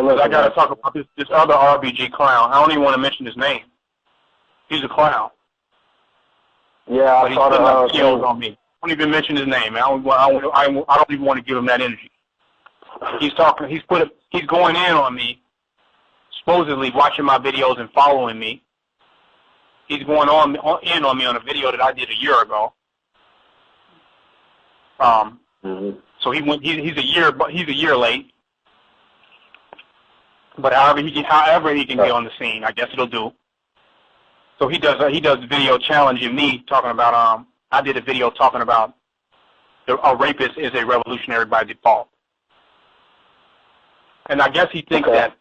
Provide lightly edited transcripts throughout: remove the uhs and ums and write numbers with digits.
I got to talk about this other RBG clown. I don't even want to mention his name. He's a clown. Yeah, but he's putting up videos on me. I don't even mention his name. I don't even want to give him that energy. He's talking. He's going in on me, supposedly watching my videos and following me. He's going in on me on a video that I did a year ago. So he's a year late. But however he can get on the scene, I guess it'll do. So he does a video challenging me, talking about I did a video talking about a rapist is a revolutionary by default. And I guess he thinks that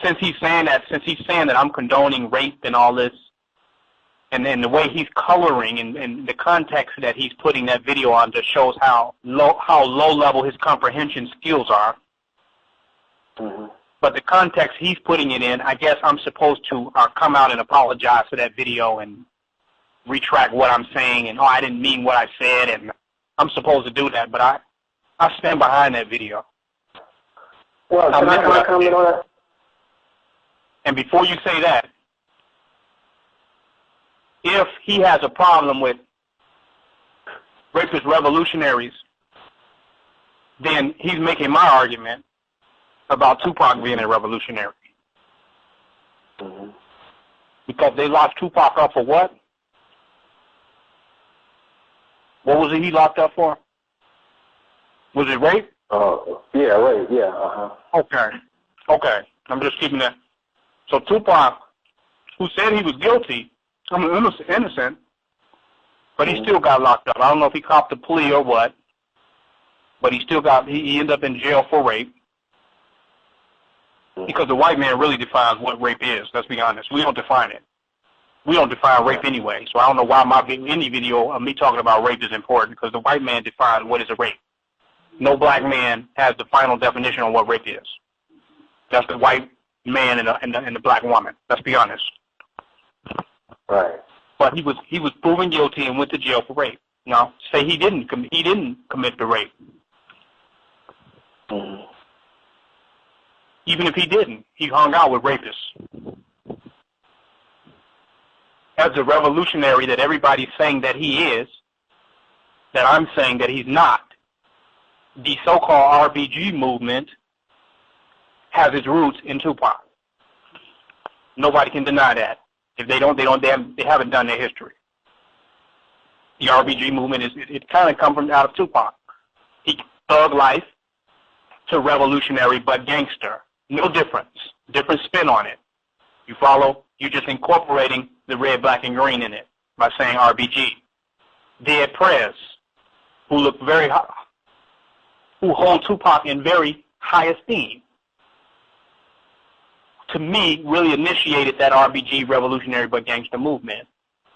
since he's saying that I'm condoning rape and all this, and then the way he's coloring and the context that he's putting that video on just shows how low level his comprehension skills are. But the context he's putting it in, I guess I'm supposed to come out and apologize for that video and retract what I'm saying, and I didn't mean what I said, and I'm supposed to do that, but I stand behind that video. Well, can I comment on that? And before you say that, if he has a problem with rapist revolutionaries, then he's making my argument about Tupac being a revolutionary. Because they locked Tupac up for what? What was it he locked up for? Was it rape? Yeah, rape, yeah, Okay. I'm just keeping that. So Tupac, who said he was guilty, innocent, but he still got locked up. I don't know if he copped a plea or what, but he ended up in jail for rape. Because the white man really defines what rape is, let's be honest. We don't define it. We don't define rape anyway, so I don't know why any video of me talking about rape is important, because the white man defines what is a rape. No black man has the final definition on what rape is. That's the white man and the black woman, let's be honest. Right. But he was proven guilty and went to jail for rape. Now, say he didn't commit the rape. Even if he didn't, he hung out with rapists. As a revolutionary that everybody's saying that he is, that I'm saying that he's not, the so-called RBG movement has its roots in Tupac. Nobody can deny that. If they haven't done their history. The RBG movement it kind of comes out of Tupac. Thug life to revolutionary but gangster. No difference. Different spin on it. You follow? You're just incorporating the red, black, and green in it by saying RBG. Dead Prez, who hold Tupac in very high esteem, to me, really initiated that RBG, revolutionary but gangster movement.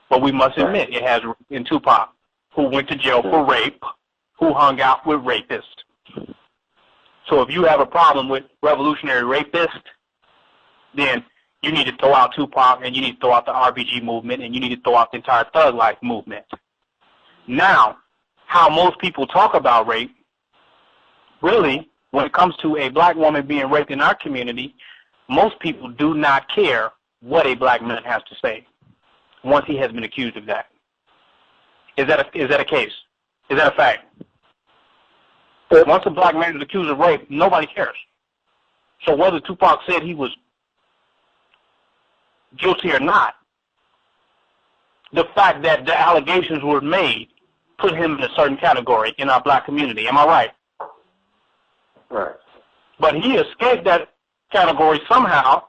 But we must admit it has in Tupac, who went to jail for rape, who hung out with rapists. So if you have a problem with revolutionary rapists, then you need to throw out Tupac, and you need to throw out the RBG movement, and you need to throw out the entire thug life movement. Now, how most people talk about rape, really, when it comes to a black woman being raped in our community, most people do not care what a black man has to say once he has been accused of that. Is that a case? Is that a fact? Once a black man is accused of rape, nobody cares. So whether Tupac said he was guilty or not, the fact that the allegations were made put him in a certain category in our black community. Am I right? Right. But he escaped that category somehow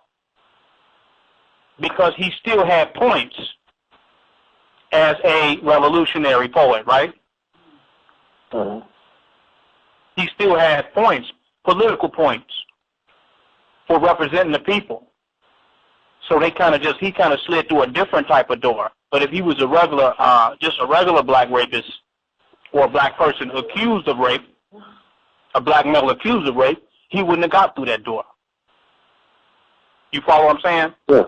because he still had points as a revolutionary poet, right? He still had points, political points, for representing the people. So he kind of slid through a different type of door. But if he was just a regular black rapist or a black person accused of rape, a black male accused of rape, he wouldn't have got through that door. You follow what I'm saying? Yeah.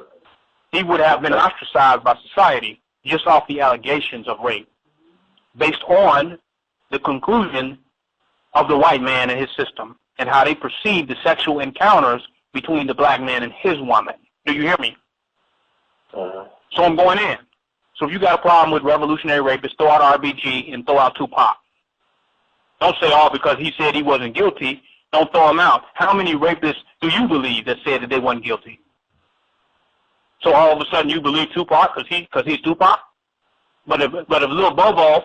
He would have been ostracized by society just off the allegations of rape, based on the conclusion of the white man and his system. and how they perceive the sexual encounters between the black man and his woman. Do you hear me? So I'm going in. So if you got a problem with revolutionary rapists, throw out RBG and throw out Tupac. Don't say, oh, because he said he wasn't guilty. Don't throw him out. How many rapists do you believe that said that they weren't guilty? So all of a sudden you believe Tupac because he's Tupac? But if little Bobo,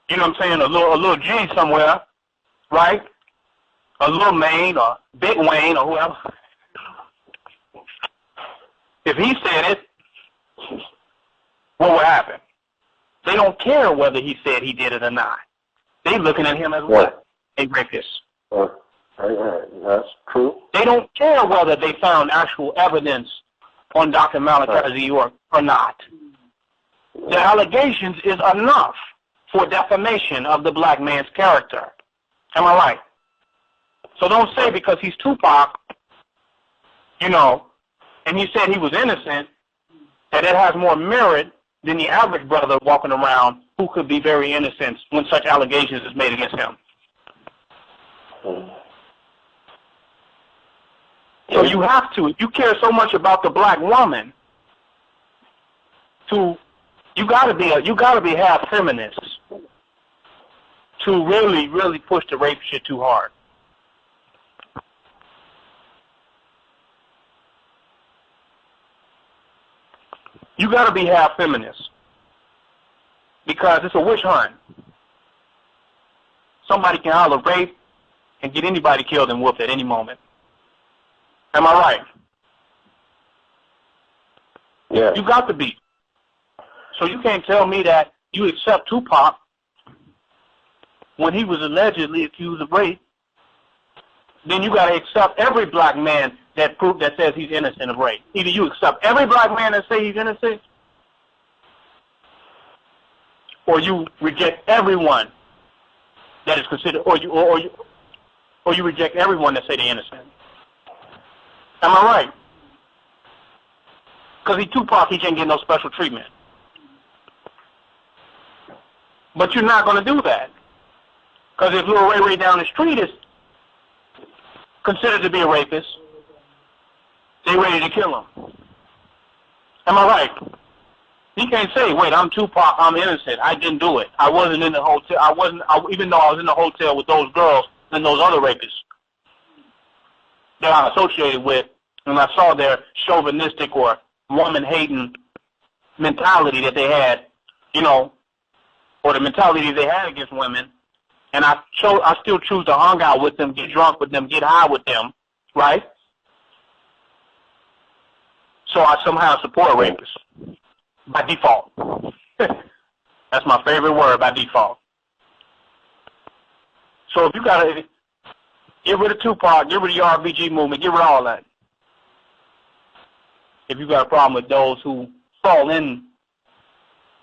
you know what I'm saying, a little G somewhere, right? A little Maine or Big Wayne or whoever, if he said it, what would happen? They don't care whether he said he did it or not. They looking at him as what? A rapist. That's true. They don't care whether they found actual evidence on Dr. Malachi Z. York or not. The allegations is enough for defamation of the black man's character. Am I right? So don't say because he's Tupac, you know, and he said he was innocent, that it has more merit than the average brother walking around who could be very innocent when such allegations is made against him. So you have to, if you care so much about the black woman, you gotta be half feminist to really push the rape shit too hard. You gotta be half feminist because it's a witch hunt. Somebody can holler rape and get anybody killed and whooped at any moment. Am I right? Yeah. You got to be. So you can't tell me that you accept Tupac when he was allegedly accused of rape. Then you got to accept every black man that says he's innocent of rape. Either you accept every black man that says he's innocent, or you reject everyone that is considered, or you reject everyone that say they're innocent. Am I right? Because he's Tupac, he can't get no special treatment. But you're not going to do that. Because if Lil Ray Ray down the street is considered to be a rapist, they ready to kill him. Am I right? He can't say, wait, I'm Tupac, I'm innocent, I didn't do it. I wasn't in the hotel, even though I was in the hotel with those girls and those other rapists that I'm associated with, and I saw their chauvinistic or woman-hating mentality that they had, you know, or the mentality they had against women, and I still choose to hang out with them, get drunk with them, get high with them, right? So I somehow support rapists by default. That's my favorite word, by default. So if you gotta get rid of Tupac, get rid of your RBG movement, get rid of all that. If you got a problem with those who fall in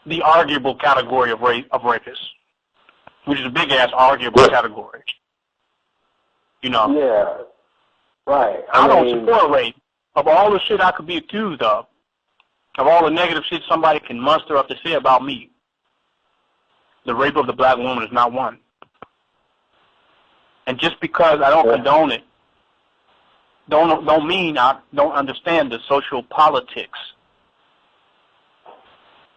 the arguable category of rapists, which is a big-ass arguable category. You know? Yeah. Right. I don't support rape. Of all the shit I could be accused of all the negative shit somebody can muster up to say about me, the rape of the black woman is not one. And just because I don't condone it, don't mean I don't understand the social politics.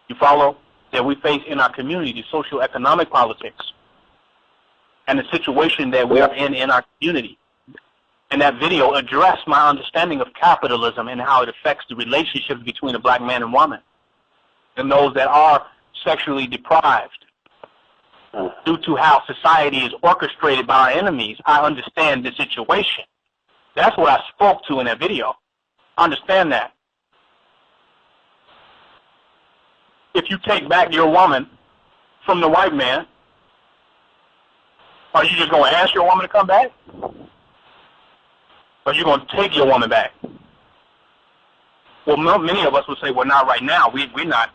You follow? That we face in our community, the social economic politics, and the situation that we are in our community. And that video addressed my understanding of capitalism and how it affects the relationships between a black man and woman, and those that are sexually deprived due to how society is orchestrated by our enemies. I understand the situation. That's what I spoke to in that video. I understand that. If you take back your woman from the white man, are you just going to ask your woman to come back? Or are you going to take your woman back? Well, many of us would say, well, not right now. We're not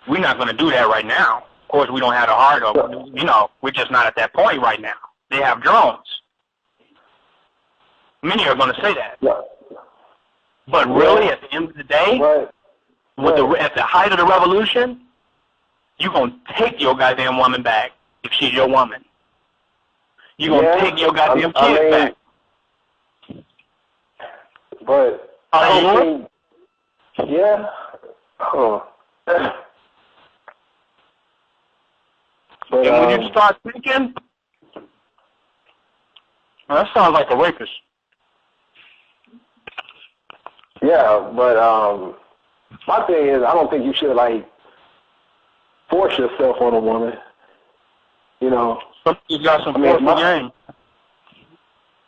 we're not going to do that right now. Of course, we don't have the heart of, you know, we're just not at that point right now. They have drones. Many are going to say that. But really, at the end of the day, at the height of the revolution, you're going to take your goddamn woman back if she's your woman. You're going to take your goddamn kids back. But I think, yeah. But, and when you start thinking, well, that sounds like a rapist. Yeah, but my thing is, I don't think you should like force yourself on a woman. You know, You got some force in the game.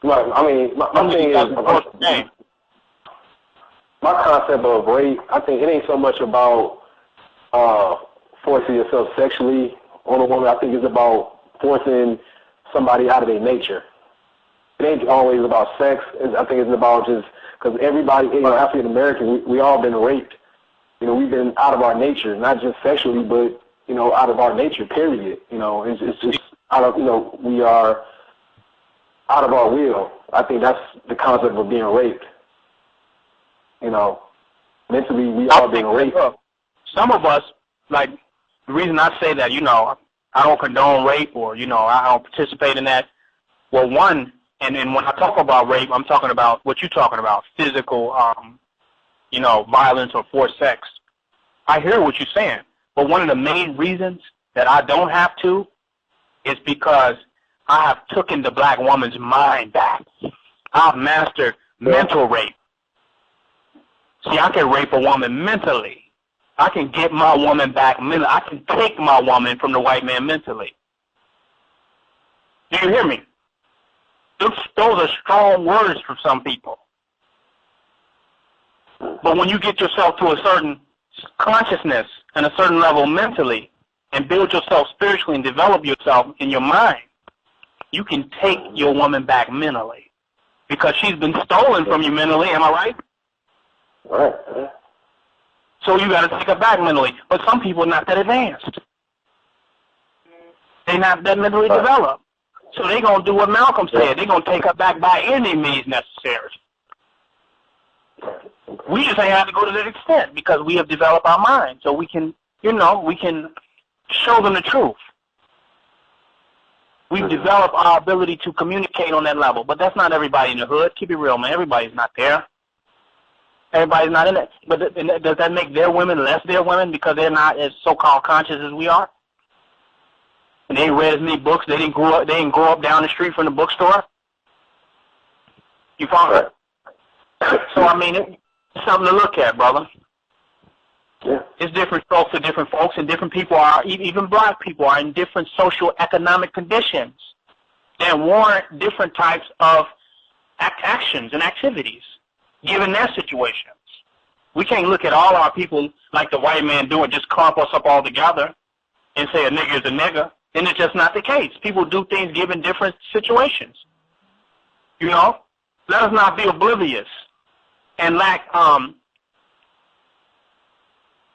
Right. I mean, my thing is, my concept of rape, I think it ain't so much about forcing yourself sexually on a woman. I think it's about forcing somebody out of their nature. It ain't always about sex. I think it's about just, because everybody, you know, African American, we all been raped. You know, we've been out of our nature, not just sexually, but, you know, out of our nature, period. You know, it's just out of, you know, we are out of our will. I think that's the concept of being raped. You know, mentally, we all been raped. Some of us, like, the reason I say that, you know, I don't condone rape or, you know, I don't participate in that. Well, one, and when I talk about rape, I'm talking about what you're talking about, physical, you know, violence or forced sex. I hear what you're saying, but one of the main reasons that I don't have to is because I have taken the black woman's mind back. I've mastered mental rape. See, I can rape a woman mentally. I can get my woman back mentally. I can take my woman from the white man mentally. Do you hear me? Those are strong words for some people. But when you get yourself to a certain consciousness and a certain level mentally and build yourself spiritually and develop yourself in your mind, you can take your woman back mentally because she's been stolen from you mentally. Am I right? Right. So you got to take her back mentally. But some people are not that advanced. They're not that mentally developed. So they're going to do what Malcolm said. They're going to take her back by any means necessary. We just ain't have to go to that extent because we have developed our mind. So we can, you know, we can show them the truth. We've developed our ability to communicate on that level. But that's not everybody in the hood. Keep it real, man. Everybody's not there. Everybody's not in it. But does that make their women less their women because they're not as so-called conscious as we are? And they ain't read as many books. They didn't grow up down the street from the bookstore. You follow me? So I mean, it's something to look at, brother. Yeah. It's different strokes for different folks, and different people are, even black people are in different social economic conditions that warrant different types of actions and activities given their situations. We can't look at all our people like the white man do and just clump us up all together and say a nigger is a nigger. And it's just not the case. People do things given different situations. You know? Let us not be oblivious and lack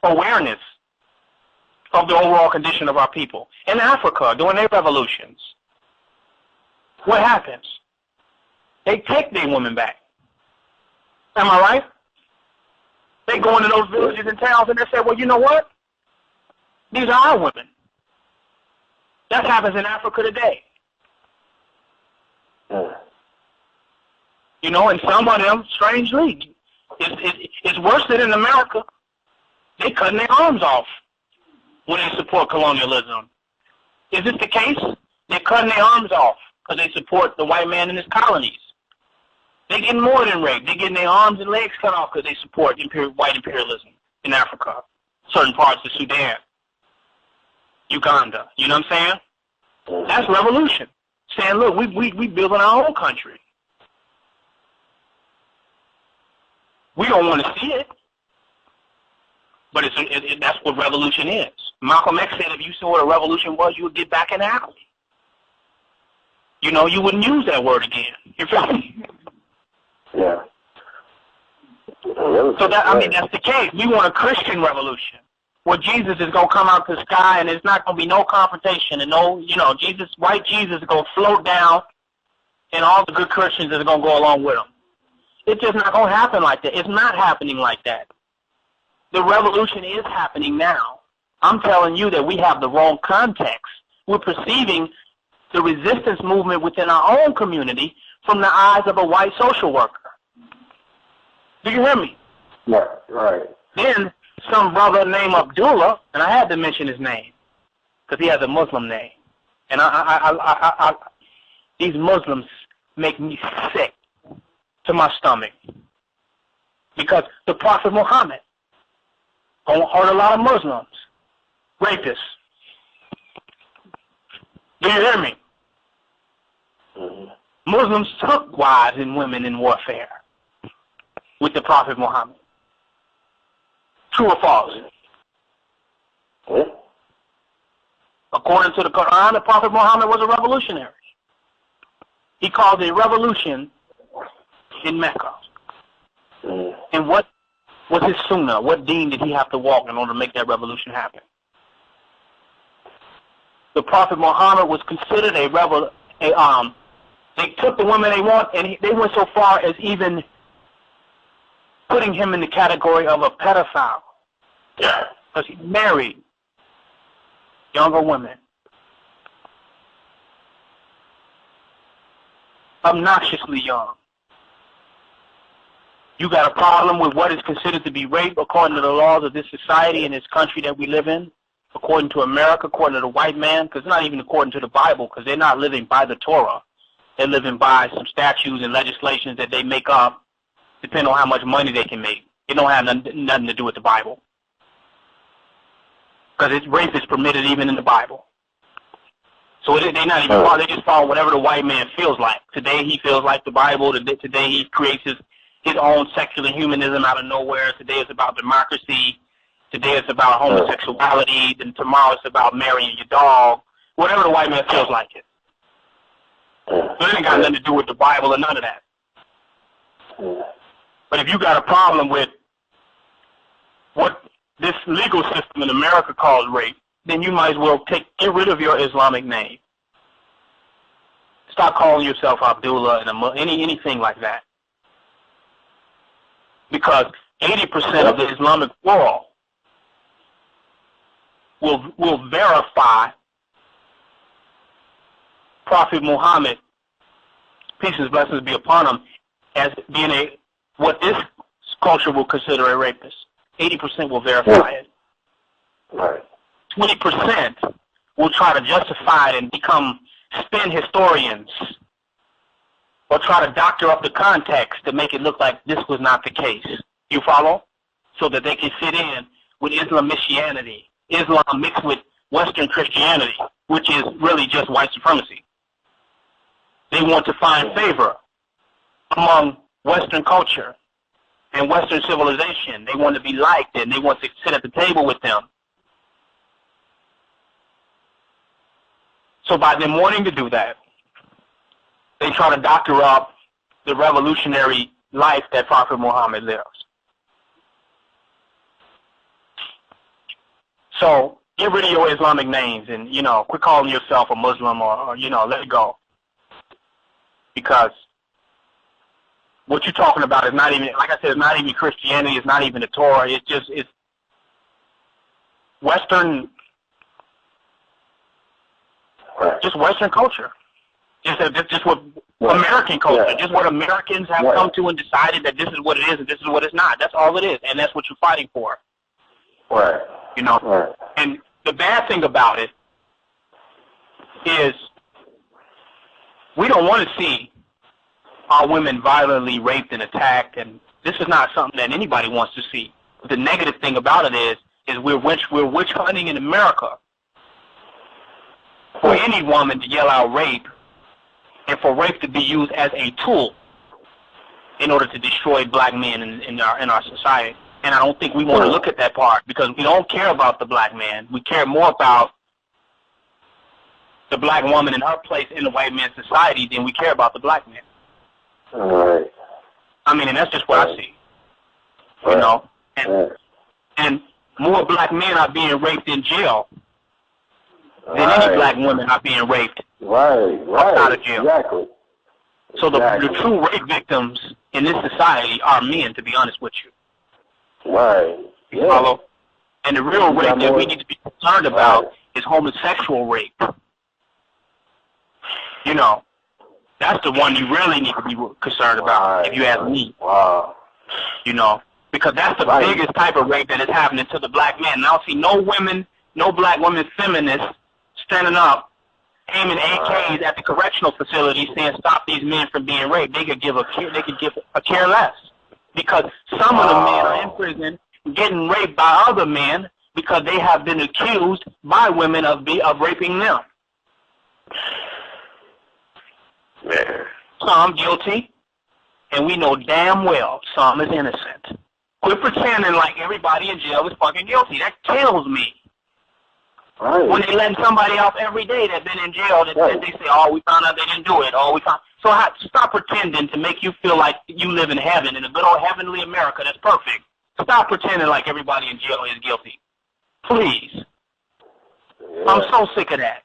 awareness of the overall condition of our people. In Africa, during their revolutions, what happens? They take their women back. Am I right? They go into those villages and towns and they say, well, you know what? These are our women. That happens in Africa today. You know, and some of them, strangely, it's worse than in America. They cutting their arms off when they support colonialism. Is this the case? They're cutting their arms off because they support the white man in his colonies. They're getting more than raped. They're getting their arms and legs cut off because they support white imperialism in Africa, certain parts of Sudan, Uganda. You know what I'm saying? That's revolution. Saying, look, we building our own country. We don't want to see it, but that's what revolution is. Malcolm X said if you saw what a revolution was, you would get back in the alley. You know, you wouldn't use that word again. You feel me? Yeah. So that, I mean, that's the case. We want a Christian revolution where Jesus is going to come out the sky and there's not going to be no confrontation and no, you know, white Jesus is going to float down and all the good Christians are going to go along with him. It's just not going to happen like that. It's not happening like that. The revolution is happening now. I'm telling you that we have the wrong context. We're perceiving the resistance movement within our own community from the eyes of a white social worker. Do you hear me? Right, right. Then some brother named Abdullah, and I had to mention his name because he has a Muslim name, and these Muslims make me sick to my stomach because the Prophet Muhammad hurt a lot of Muslims, rapists. Do you hear me? Muslims took wives and women in warfare with the Prophet Muhammad. True or false? According to the Quran, the Prophet Muhammad was a revolutionary. He caused a revolution in Mecca. And what was his sunnah? What deen did he have to walk in order to make that revolution happen? The Prophet Muhammad was considered they took the women they want, and they went so far as even putting him in the category of a pedophile. Because he married younger women. Obnoxiously young. You got a problem with what is considered to be rape according to the laws of this society and this country that we live in, according to America, according to the white man, because it's not even according to the Bible, because they're not living by the Torah. They're living by some statutes and legislations that they make up depending on how much money they can make. It don't have nothing to do with the Bible. Because rape is permitted even in the Bible. So they're not even, they just follow whatever the white man feels like. Today he feels like the Bible. Today he creates his own secular humanism out of nowhere. Today it's about democracy. Today it's about homosexuality. Then tomorrow it's about marrying your dog. Whatever the white man feels like it. So it ain't got nothing to do with the Bible or none of that. But if you got a problem with what this legal system in America calls rape, then you might as well get rid of your Islamic name. Stop calling yourself Abdullah and anything like that. Because 80% of the Islamic world will verify Prophet Muhammad, peace and blessings be upon him, as being what this culture will consider a rapist. 80% will verify it. Right. 20% will try to justify it and become spin historians or try to doctor up the context to make it look like this was not the case. You follow? So that they can fit in with Islam-Michianity, Islam mixed with Western Christianity, which is really just white supremacy. They want to find favor among Western culture and Western civilization. They want to be liked and they want to sit at the table with them. So by them wanting to do that, they try to doctor up the revolutionary life that Prophet Muhammad lives. So get rid of your Islamic names and, quit calling yourself a Muslim or let it go. Because what you're talking about is not even, like I said, it's not even Christianity, it's not even the Torah, it's Western, just Western culture. Just what American culture, just what Americans have come to and decided that this is what it is and this is what it's not. That's all it is, and that's what you're fighting for. Right. And the bad thing about it is we don't want to see our women violently raped and attacked, and this is not something that anybody wants to see. But the negative thing about it is we're witch hunting in America for any woman to yell out rape and for rape to be used as a tool in order to destroy black men in our society. And I don't think we want to look at that part because we don't care about the black man. We care more about the black woman and her place in the white man's society than we care about the black man. Right. I mean, and that's just what I see. And more black men are being raped in jail than any black women are being raped outside of jail. Exactly. So the true rape victims in this society are men, to be honest with you. Right. You follow? And the real rape that we need to be concerned about is homosexual rape. You know, that's the one you really need to be concerned about, if you ask me. Wow. You know, because that's the biggest type of rape that is happening to the black man. And I don't see no women, no black women feminists standing up, aiming AKs at the correctional facility saying stop these men from being raped. They could give a care less. Because some of the men are in prison getting raped by other men because they have been accused by women of raping them. Man. Some guilty, and we know damn well some is innocent. Quit pretending like everybody in jail is fucking guilty. That kills me. Right. When they letting somebody off every day that's been in jail, that they say, oh, we found out they didn't do it. Oh, we found. So stop pretending to make you feel like you live in heaven, in a good old heavenly America that's perfect. Stop pretending like everybody in jail is guilty. Please. Yeah. I'm so sick of that.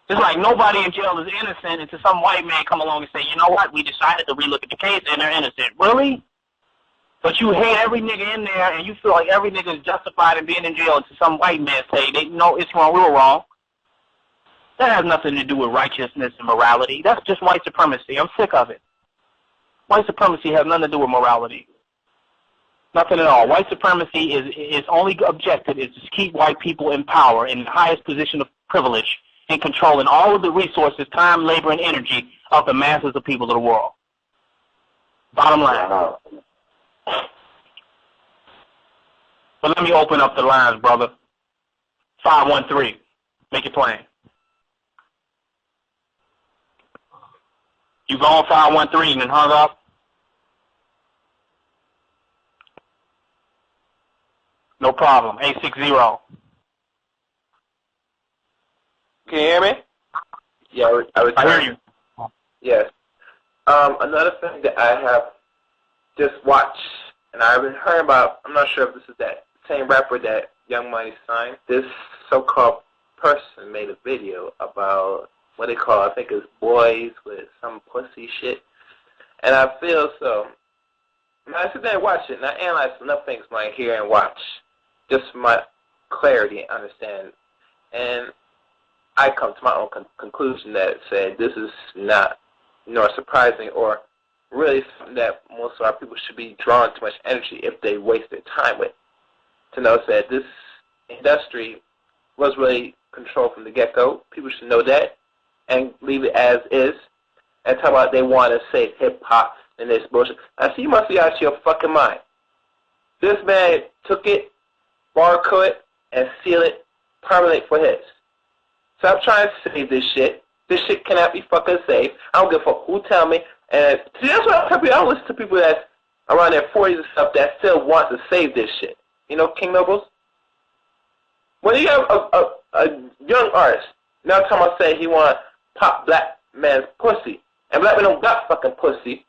It's like nobody in jail is innocent until some white man come along and say, you know what, we decided to relook at the case and they're innocent. Really? But you hate every nigga in there and you feel like every nigga is justified in being in jail until some white man say, no, it's wrong, we were wrong. That has nothing to do with righteousness and morality. That's just white supremacy. I'm sick of it. White supremacy has nothing to do with morality. Nothing at all. White supremacy is only objective is to keep white people in power in the highest position of privilege and controlling all of the resources, time, labor, and energy of the masses of people of the world. Bottom line. But let me open up the lines, brother. 513. Make it plain. You gone 513 and hung up? No problem. 860. Can you hear me? Yeah, I hear you. Yes. Another thing that I have just watched, and I've been hearing about, I'm not sure if this is that same rapper that Young Money signed. This so-called person made a video about what they call, I think it's boys with some pussy shit. And I feel so. And I sit there and watch it, and I analyze enough things when I hear and watch, just for my clarity and understanding. And I come to my own conclusion that said this is not, surprising or really something that most of our people should be drawing too much energy if they waste their time with. To know that this industry was really controlled from the get-go. People should know that and leave it as is. And talk about they want to save hip-hop and this bullshit. I see you must be out of your fucking mind. This man took it, barcode it, and seal it permanently for his. Stop trying to save this shit. This shit cannot be fucking saved. I don't give a fuck who tell me. And see, that's what I tell people. I don't listen to people that's around their 40s and stuff that still want to save this shit. You know, King Nobles? When you have a young artist, now time I say he want to pop black man's pussy, and black men don't got fucking pussy,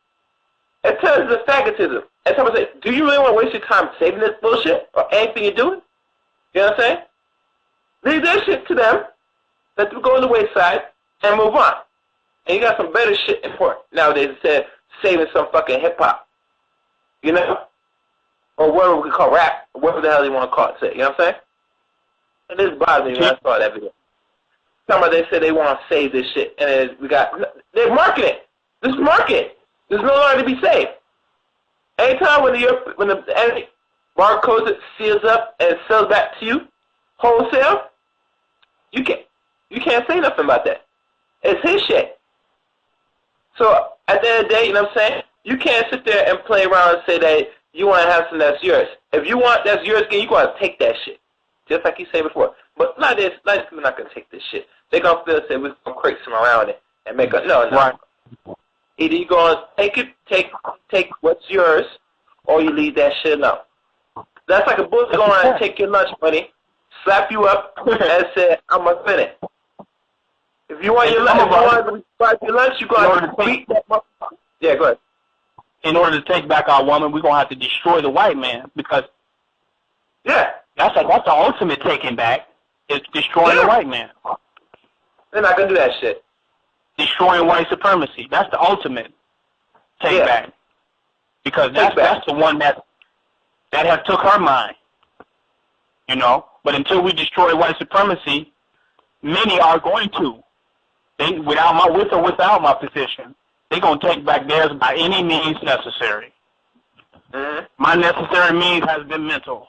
it turns to faggotism. And time I say, do you really want to waste your time saving this bullshit or anything you're doing? You know what I'm saying? Leave that shit to them. Let them go on the wayside and move on. And you got some better shit important nowadays instead of saving some fucking hip-hop. You know? Or whatever we could call rap, or whatever the hell you want to call it. You know what I'm saying? And this bothers me when I saw that video. Somebody, they said they want to save this shit. And they're marketing it. This is marketing. There's no longer to be saved. Anytime when the enemy barcodes it, seals up, and sells back to you, wholesale, you can't say nothing about that. It's his shit. So at the end of the day, you know what I'm saying? You can't sit there and play around and say that you want to have something that's yours. If you want that's yours, again, you got to take that shit. Just like you said before. But not this people not going to take this shit. They're going to feel say we're going to create some around it and make a, no. Right. Either you're going to take what's yours, or you leave that shit alone. That's like a bullet going around and take your lunch money, slap you up, and say, I'm going to spend it. If you want your lunch, you're going to beat that motherfucker. Yeah, go ahead. In order to take back our woman, we're going to have to destroy the white man because that's the ultimate taking back is destroying the white man. They're not going to do that shit. Destroying white supremacy. That's the ultimate take back. Because that's the one that has took her mind. You know? But until we destroy white supremacy, many are going to They with or without my position, they're gonna take back theirs by any means necessary. My necessary means has been mental.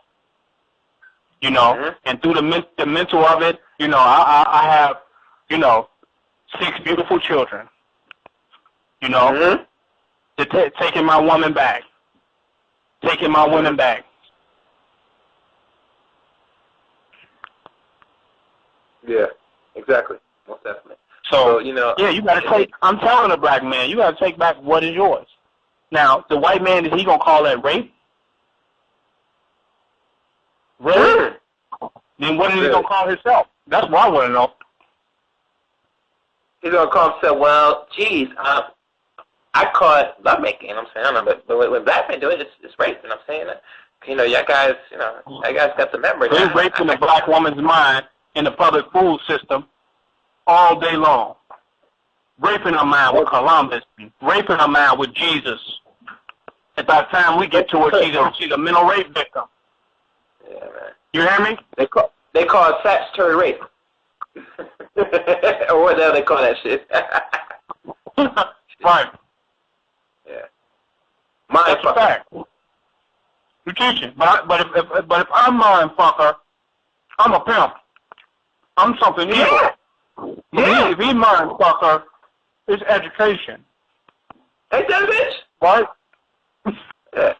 You know, and through the mental of it, you know, I have, you know, 6 beautiful children. You know, taking my woman back, taking my women back. Yeah, exactly. Most definitely. So you know, yeah, you gotta take. I'm telling a black man, you gotta take back what is yours. Now, the white man, is he gonna call that rape? Really? Then what is he gonna call himself? That's what I want to know. He's gonna call himself, well, geez, I call it lovemaking. You know what I'm saying? I don't know, but when black men do it, it's rape. You know what I'm saying? You know, y'all guys, got the memory. They're raping the black woman's mind in the public food system all day long. Raping her mind with Columbus, raping her mind with Jesus. And by the time we get to her, she's a mental rape victim. Yeah, man. You hear me? They call it statutory rape. Or what the hell they call that shit. Right. Yeah. That's a fact. You're teaching. But if I'm mind fucker, I'm a pimp. I'm something evil. Yeah. If he mind fucker, it's education. Ain't that a bitch? Right? Yeah.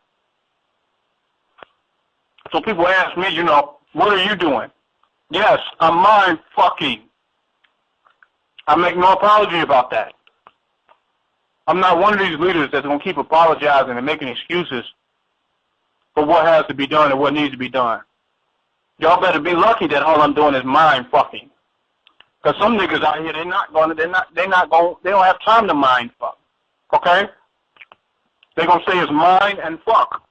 So people ask me, you know, what are you doing? Yes, I'm mind fucking. I make no apology about that. I'm not one of these leaders that's going to keep apologizing and making excuses for what has to be done and what needs to be done. Y'all better be lucky that all I'm doing is mind fucking. Because some niggas out here, they don't have time to mind fuck. Okay? They're going to say it's mind and fuck.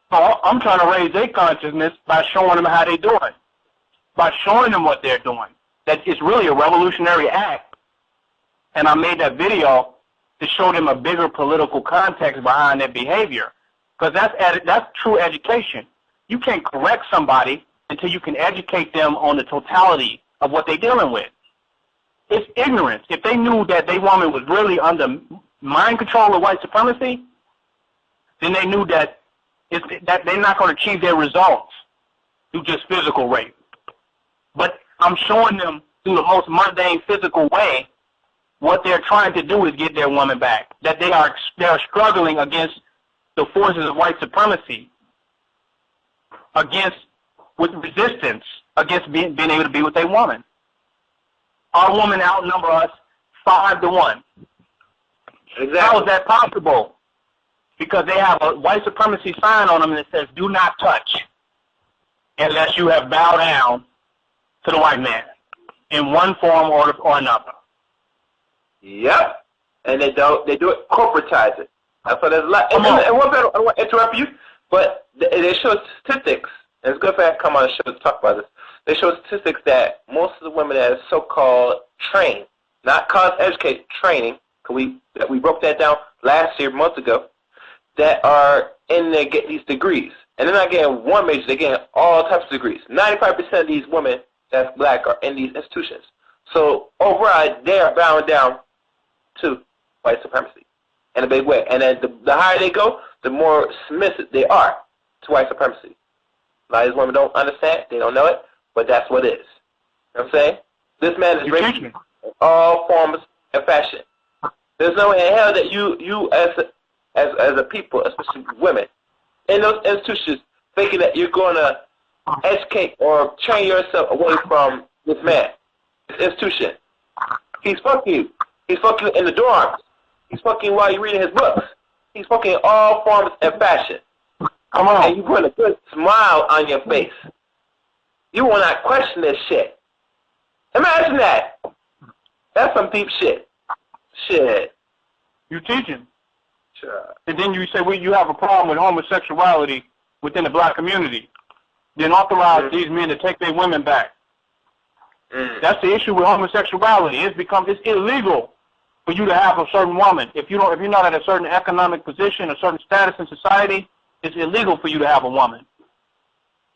So I'm trying to raise their consciousness by showing them how they're doing, by showing them what they're doing. That it's really a revolutionary act. And I made that video to show them a bigger political context behind their behavior, because that's true education. You can't correct somebody until you can educate them on the totality of what they're dealing with. It's ignorance. If they knew that their woman was really under mind control of white supremacy, then they knew that they're not going to achieve their results through just physical rape. But I'm showing them through the most mundane physical way what they're trying to do is get their woman back. That they are struggling against the forces of white supremacy, with resistance against being able to be with their woman. Our women outnumber us 5-1. Exactly. How is that possible? Because they have a white supremacy sign on them that says, do not touch unless you have bowed down to the white man in one form or another. Yep. And they do it, corporatize it. So there's a lot. And I don't want to interrupt you, but they show statistics, and it's good for that to come on the show to talk about this. They show statistics that most of the women that are so-called trained, not college educated, training, we broke that down last year, months ago, that are in there getting these degrees. And they're not getting one major, they're getting all types of degrees. 95% of these women that's black are in these institutions. So overall, they are bound down to white supremacy in a big way. And then the higher they go, the more submissive they are to white supremacy. A lot of these women don't understand, they don't know it, but that's what it is. You know what I'm saying? This man is raping in all forms and fashion. There's no way in hell that you as a people, especially women, in those institutions, thinking that you're going to educate or train yourself away from this man, this institution. He's fucking you. He's fucking you in the dorms. He's fucking while you're reading his books. He's fucking in all forms and fashion. Come on. And you put a good smile on your face. You will not question this shit. Imagine that. That's some deep shit. Shit. You're teaching. Sure. And then you say, well, you have a problem with homosexuality within the black community. Then authorize these men to take their women back. That's the issue with homosexuality. It's illegal for you to have a certain woman. If you're not at a certain economic position, a certain status in society, it's illegal for you to have a woman.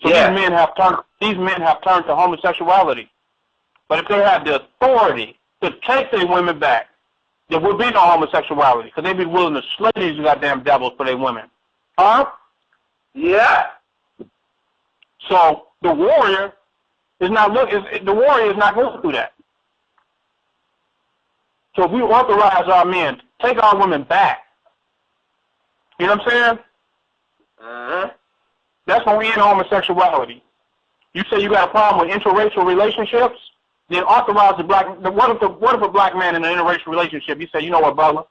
So these men have turned to homosexuality. But if they had the authority to take their women back, there would be no homosexuality, because they'd be willing to slay these goddamn devils for their women. Huh? Yeah. So the warrior is not going through that. So if we authorize our men to take our women back, you know what I'm saying? Mm-hmm. That's when we end homosexuality. You say you got a problem with interracial relationships? Then authorize the black. What if a black man in an interracial relationship? You say, you know what, brother?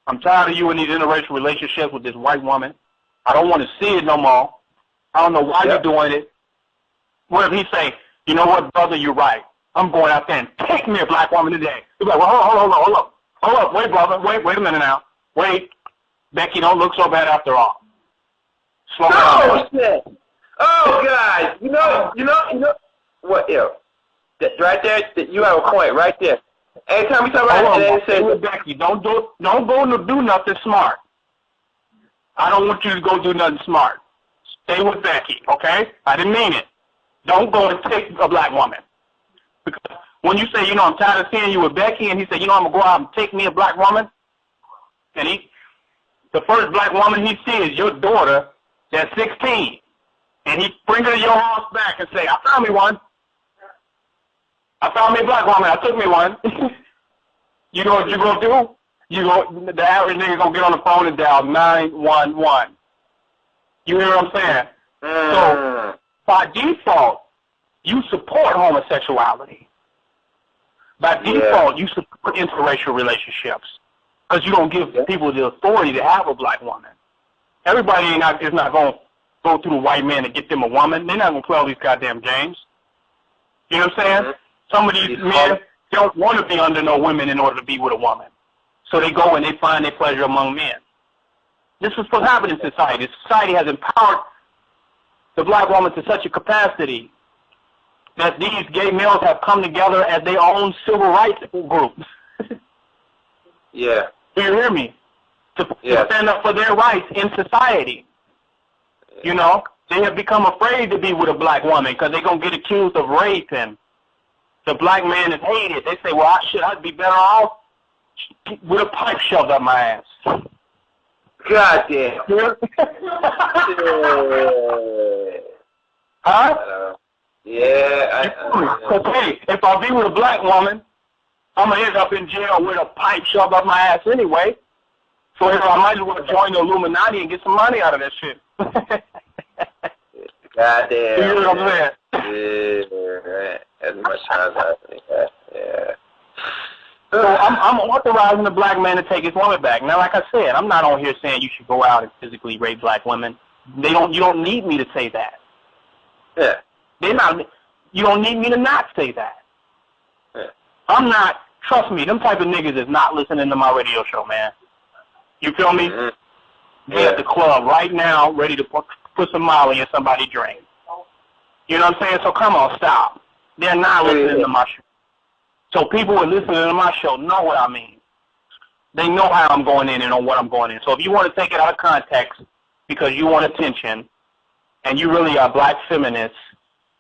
I'm tired of you in these interracial relationships with this white woman. I don't want to see it no more. I don't know why you're doing it. What if he say, you know what, brother, you're right. I'm going out there and take me a black woman today. He's like, well, hold up, wait, brother, wait a minute now, wait, Becky, don't look so bad after all. Slow down. Shit. Oh God, you know what? Yeah, right there, you have a point right there. Anytime we talk about it, they say, Becky, don't go do nothing smart. I don't want you to go do nothing smart. Stay with Becky, okay? I didn't mean it. Don't go and take a black woman. Because when you say, I'm tired of seeing you with Becky, and he said, I'm going to go out and take me a black woman, and the first black woman he sees is your daughter that's 16, and he brings her to your house back and say, I found me one. I found me a black woman. I took me one. You know what you're going to do? The average nigga going to get on the phone and dial 911. You hear what I'm saying? So, by default, you support homosexuality. By default, you support interracial relationships because you don't give people the authority to have a black woman. Everybody is not going to go through the white man to get them a woman. They're not going to play all these goddamn games. You know what I'm saying? Mm-hmm. Some of these men don't want to be under no women in order to be with a woman. So they go and they find their pleasure among men. This is what's happening in society. Society has empowered the black woman to such a capacity that these gay males have come together as their own civil rights groups. Yeah. Do you hear me? To stand up for their rights in society. Yeah. They have become afraid to be with a black woman because they're going to get accused of rape, and the black man is hated. They say, well, I'd be better off with a pipe shoved up my ass. God damn. Huh? Okay, if I be with a black woman, I'm going to end up in jail with a pipe shoved up my ass anyway. So I might as well join the Illuminati and get some money out of that shit. God damn. You know what I'm saying? Yeah, as much as I think that. Yeah. So I'm authorizing the black man to take his woman back. Now, like I said, I'm not on here saying you should go out and physically rape black women. You don't need me to say that. Yeah. You don't need me to not say that. Yeah. I'm not. Trust me, them type of niggas is not listening to my radio show, man. You feel me? Mm-hmm. They're at the club right now, ready to put some Molly in somebody's drink. You know what I'm saying? So come on, stop. They're not listening to my show. So people who are listening to my show know what I mean. They know how I'm going in and on what I'm going in. So if you want to take it out of context because you want attention and you really are black feminist,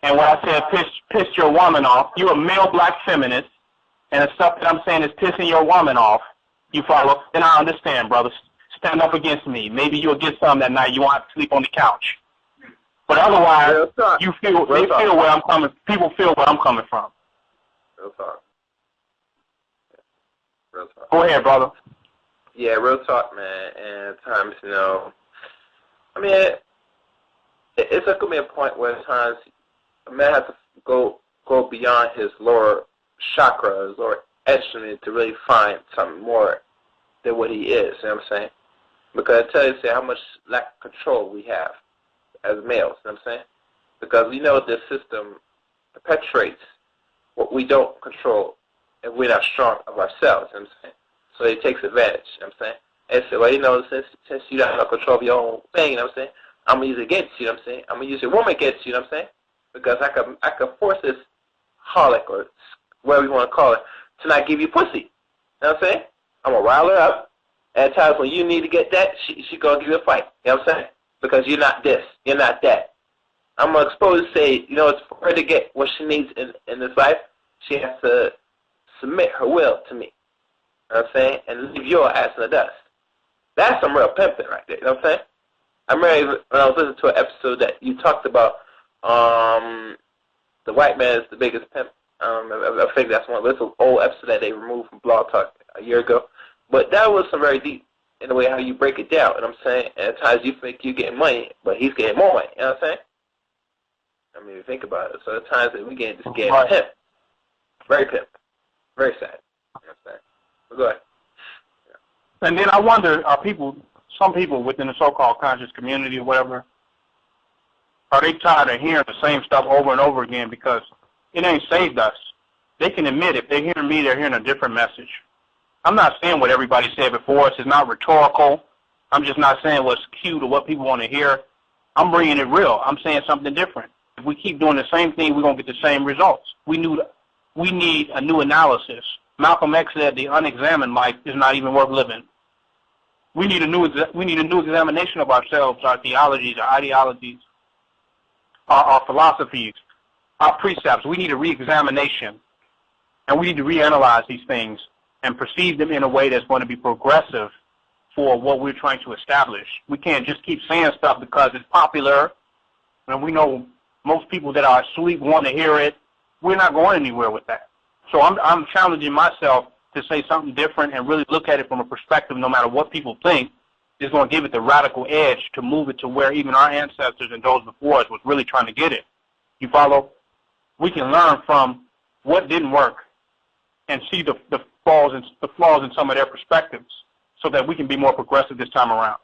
and when I said piss your woman off, you're a male black feminist, and the stuff that I'm saying is pissing your woman off, you follow, then I understand, brother. Stand up against me. Maybe you'll get some that night. You won't have to sleep on the couch. But otherwise, people feel where I'm coming from. Real talk. Real talk. Go ahead, brother. Yeah, real talk, man. And at times, I mean, it's going to be a point where at times a man has to go beyond his lower chakras or instrument to really find something more than what he is. You know what I'm saying? Because I tell you how much lack of control we have as males. You know what I'm saying? Because we know this system perpetuates what we don't control if we're not strong of ourselves. You know what I'm saying? So it takes advantage. You know what I'm saying? And so, well, since you don't have control of your own thing, you know what I'm saying? I'm going to use it against you. You know what I'm saying? I'm going to use your woman against you. You know what I'm saying? Because I could force this holic or whatever you want to call it to not give you pussy. You know what I'm saying? I'm going to rile her up. At times when you need to get that, she going to give you a fight. You know what I'm saying? Because you're not this. You're not that. I'm going to expose to say, it's for her to get what she needs in this life, she has to submit her will to me. You know what I'm saying? And leave your ass in the dust. That's some real pimping right there. You know what I'm saying? I remember when I was listening to an episode that you talked about the white man is the biggest pimp. I think that's one. That's an old episode that they removed from Blog Talk a year ago. But that was some very deep in the way how you break it down. You know what I'm saying? And at times you think you're getting money, but he's getting more money. You know what I'm saying? I mean, if you think about it. So at times that we get just getting pimp. Very pimp. Very sad. You know what I'm saying? But go ahead. Yeah. And then I wonder, some people within the so-called conscious community or whatever, are they tired of hearing the same stuff over and over again because it ain't saved us? They can admit if they're hearing me, they're hearing a different message. I'm not saying what everybody said before us. It's not rhetorical. I'm just not saying what's cute or what people want to hear. I'm bringing it real. I'm saying something different. If we keep doing the same thing, we're going to get the same results. We need a new analysis. Malcolm X said the unexamined life is not even worth living. We need a new examination of ourselves, our theologies, our ideologies, our philosophies, our precepts. We need a re-examination, and we need to reanalyze these things and perceive them in a way that's going to be progressive for what we're trying to establish. We can't just keep saying stuff because it's popular, and we know most people that are asleep want to hear it. We're not going anywhere with that. So I'm challenging myself to say something different and really look at it from a perspective, no matter what people think, is going to give it the radical edge to move it to where even our ancestors and those before us was really trying to get it. You follow? We can learn from what didn't work and see the flaws in some of their perspectives so that we can be more progressive this time around.